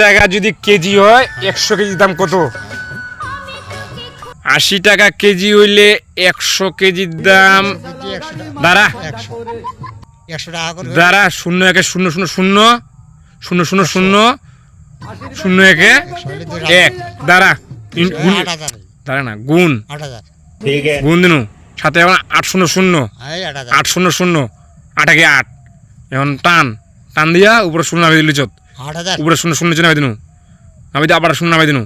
টাকা যদি কেজি হয় 100 কেজি দাম কত? 80 টাকা কেজি হইলে 100 কেজির দাম দাঁড়া 100 টাকা করে দাঁড়া 0 1 0 0 0 0 0 0 0 1 1 দাঁড়া দাঁড়া না গুণ 8000 গুণ দিনু সাথে এখন 8 0 0 8 0 0 8 আগে 8 এখন টান টান দিয়া উপরে 0 নামাই দিলি চত 8000 উপরে 0 0 নামাই দিনু নামাই দিয়ে আবার 0 নামাই দিনু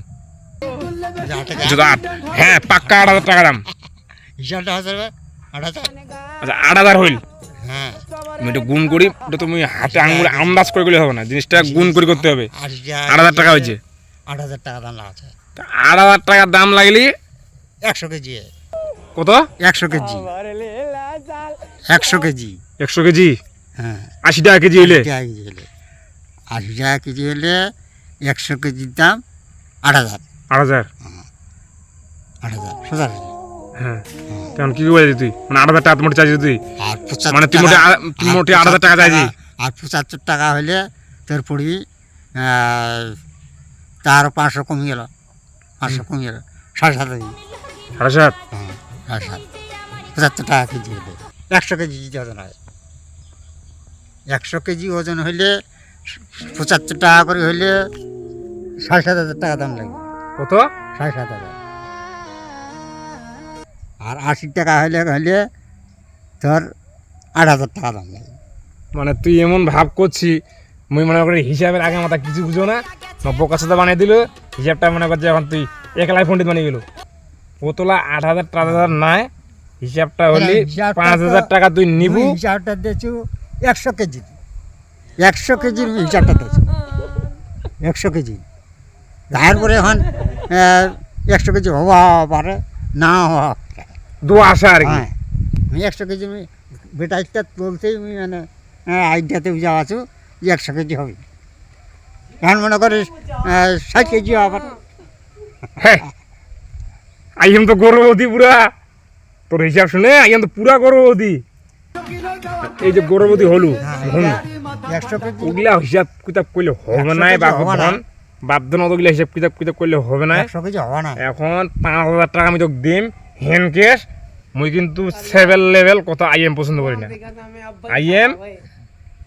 8 হ্যাঁ পাক্কা 8000 টাকা দাম হিসাবটা হচ্ছে 8000 আচ্ছা 8000 হইল হ্যাঁ তুমি এটা গুণ করি ওটা তুমি হাতে আঙুলে আন্দাজ করে গেলে হবে না জিনিসটা গুণ করে করতে হবে 8000 টাকা হয়েছে 8000 টাকা দাম লাগছে 8000 টাকা দাম লাগলি 100 কেজি কত 100 কেজি 100 কেজি 100 কেজি হ্যাঁ 80 টাকা কেজি হইলে 80 টাকা কেজি হলে 100 কেজির দাম 8000 8000 8000 সোজা হ্যাঁ কেমন কি বলে তুই মানে 8000 টাকা মোটে চাইছিস তুই আর মানে তুই মোটে 8000 টাকা চাইছিস আর 75 টাকা হলে তোর পড়বি তার 500 কমে গেল 500 কমে গেল 7.5 7.5 হ্যাঁ 75 টাকা কেজি হলে 100 কেজি ওজন হয় 100 কেজি ওজন হইলে 75 টাকা করে হইলে 7.5 টাকা দাম লাগে কত 7.5 আর 80 টাকা হইলে তোর 8,000 টাকা দাম লাগে মানে তুই এমন ভাব করছি মুই মনে করি হিসাবের আগে মাথা কিছু বুঝো না 90 কাছাতে বানিয়ে দিল হিসাবটা মনে করছে এখন তুই একলাই পণ্ডিত বানিয়ে গেল বোতলা 8,000 টাকা নাই হিসাবটা হলি 5,000 টাকা তুই নিবু হিসাবটা দিয়েছু 100 কেজি 100 কেজির হিসাবটা দিয়েছু 100 কেজি তারপরে এখন 100 কেজি হওয়া পারে না হওয়া দু আশা আর কি আমি 100 কেজি বেটাইটা তুলতেই মানে আইডিয়াতে যাওয়া আছো 100 কেজি হবে এখন মনে করিস 60 কেজি আবার হ্যাঁ আইম তো গর্ভবতী পুরা তোর হিসাব শুনে আইম তো পুরা গর্ভবতী এই যে গর্ভবতী হলু 100 কেজি ওগুলা হিসাব কিতাব করলে হবে না বাপধন অতগুলা হিসাব কিতাব করলে হবে না 100 কেজি হবে না এখন 5,000 টাকা আমি তোকে দিম হ্যান্ড ক্যাশ মুই কিন্তু 7 লেভেল কথা আইএম পছন্দ করি না আইএম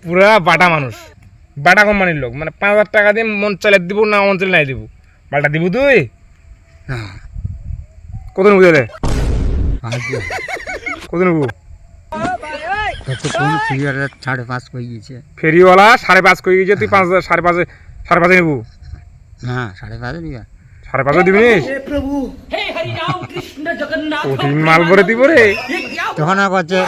পুরা বাটা মানুষ বাটা কোম্পানির লোক মানে 5,000 টাকা দিয়ে মন চালিয়ে দিব না মন চালিয়ে নাই দিব বাটা দিব তুই কত নেবো তাহলে কত নেবো সাড়ে 5 করে গিয়েছে ফেরিওয়ালা 5.5 করে গিয়েছে তুই 5,000 5.5 নেবো না 5.5 নিবা 5.5 দিবি प्रभु हे हरि राम कृष्ण जगन्नाथ মাল ভরে দিব রে তখন আর বলছে